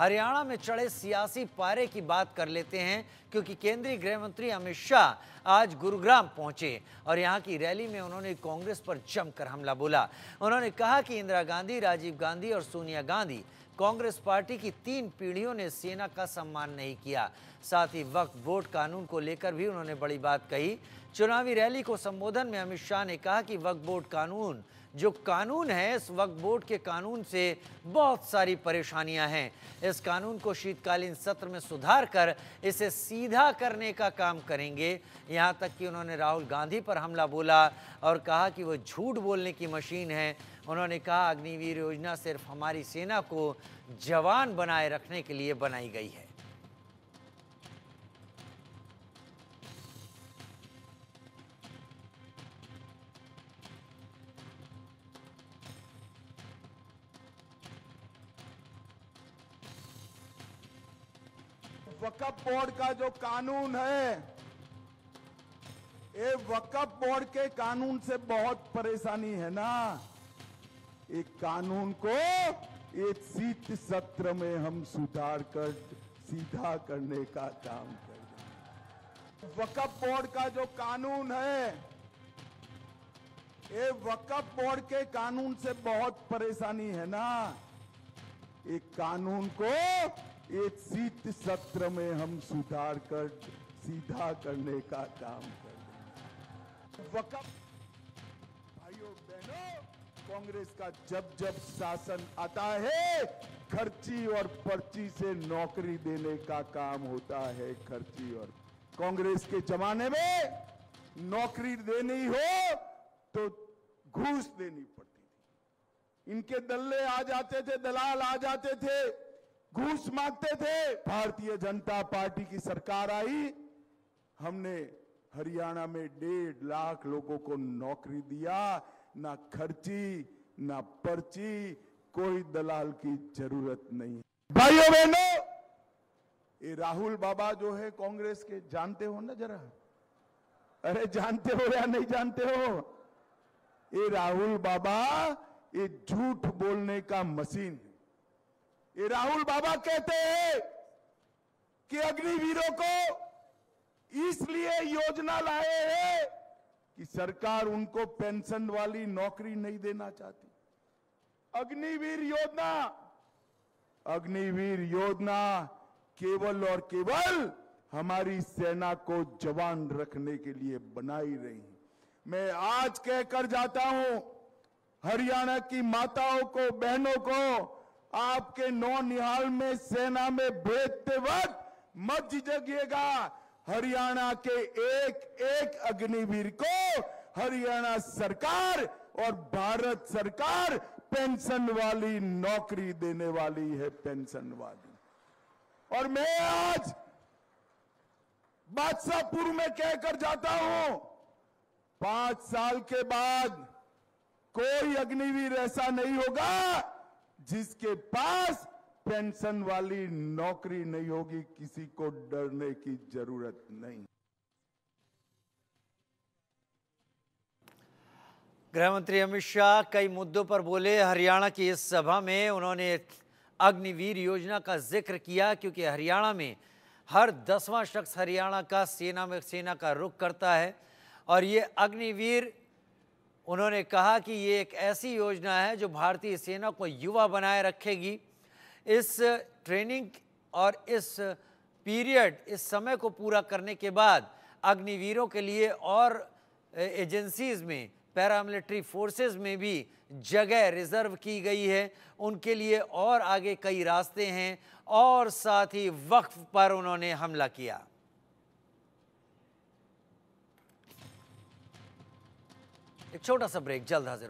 हरियाणा में चढ़े सियासी पारे की बात कर लेते हैं, क्योंकि केंद्रीय गृह मंत्री अमित शाह आज गुरुग्राम पहुंचे और यहां की रैली में उन्होंने कांग्रेस पर जमकर हमला बोला। उन्होंने कहा कि इंदिरा गांधी, राजीव गांधी और सोनिया गांधी कांग्रेस पार्टी की 3 पीढ़ियों ने सेना का सम्मान नहीं किया। साथ ही वक्फ बोर्ड कानून को लेकर भी उन्होंने बड़ी बात कही। चुनावी रैली को संबोधन में अमित शाह ने कहा कि वक्फ बोर्ड कानून जो कानून है, इस वक्फ बोर्ड के कानून से बहुत सारी परेशानियां हैं। इस कानून को शीतकालीन सत्र में सुधार कर इसे सीधा करने का काम करेंगे। यहां तक कि उन्होंने राहुल गांधी पर हमला बोला और कहा कि वो झूठ बोलने की मशीन है। उन्होंने कहा अग्निवीर योजना सिर्फ हमारी सेना को जवान बनाए रखने के लिए बनाई गई है। वक्फ बोर्ड का जो कानून है, ये वक्फ बोर्ड के कानून से बहुत परेशानी है ना। एक कानून को एक शीत सत्र में हम सुधार कर सीधा करने का काम करेंगे। वक्फ बोर्ड का जो कानून है, ये वक्फ बोर्ड के कानून से बहुत परेशानी है ना। एक कानून को एक शीत सत्र में हम सुधार कर सीधा करने का काम करेंगे। वक्फ भाइयों बहनों, कांग्रेस का जब शासन आता है, खर्ची और पर्ची से नौकरी देने का काम होता है। खर्ची और कांग्रेस के जमाने में नौकरी देनी हो तो घूस देनी पड़ती थी। इनके दल्ले आ जाते थे, दलाल आ जाते थे, घूस मांगते थे। भारतीय जनता पार्टी की सरकार आई, हमने हरियाणा में 1.5 लाख लोगों को नौकरी दिया। ना खर्ची, ना पर्ची, कोई दलाल की जरूरत नहीं। भाइयों बहनों, ये राहुल बाबा जो है कांग्रेस के, जानते हो ना जरा? अरे जानते हो या नहीं जानते हो? ये राहुल बाबा ये झूठ बोलने का मशीन है। ये राहुल बाबा कहते हैं कि अग्निवीरों को इसलिए योजना लाए हैं कि सरकार उनको पेंशन वाली नौकरी नहीं देना चाहती। अग्निवीर योजना केवल और केवल हमारी सेना को जवान रखने के लिए बनाई रही है। मैं आज कहकर जाता हूं हरियाणा की माताओं को, बहनों को, आपके नौनिहाल में सेना में भेजते वक्त मत झिझकिएगा। हरियाणा के एक अग्निवीर को हरियाणा सरकार और भारत सरकार पेंशन वाली नौकरी देने वाली है, पेंशन वाली। और मैं आज बादशाहपुर में कहकर जाता हूं, 5 साल के बाद कोई अग्निवीर ऐसा नहीं होगा जिसके पास पेंशन वाली नौकरी नहीं होगी। किसी को डरने की जरूरत नहीं। गृह मंत्री अमित शाह कई मुद्दों पर बोले। हरियाणा की इस सभा में उन्होंने अग्निवीर योजना का जिक्र किया, क्योंकि हरियाणा में हर 10वां शख्स हरियाणा का सेना का रुख करता है। और ये अग्निवीर, उन्होंने कहा कि ये एक ऐसी योजना है जो भारतीय सेना को युवा बनाए रखेगी। इस ट्रेनिंग और इस पीरियड, इस समय को पूरा करने के बाद अग्निवीरों के लिए और एजेंसीज में, पैरामिलिट्री फोर्सेस में भी जगह रिजर्व की गई है। उनके लिए और आगे कई रास्ते हैं। और साथ ही वक्फ पर उन्होंने हमला किया। एक छोटा सा ब्रेक, जल्द हाजिर होते हैं।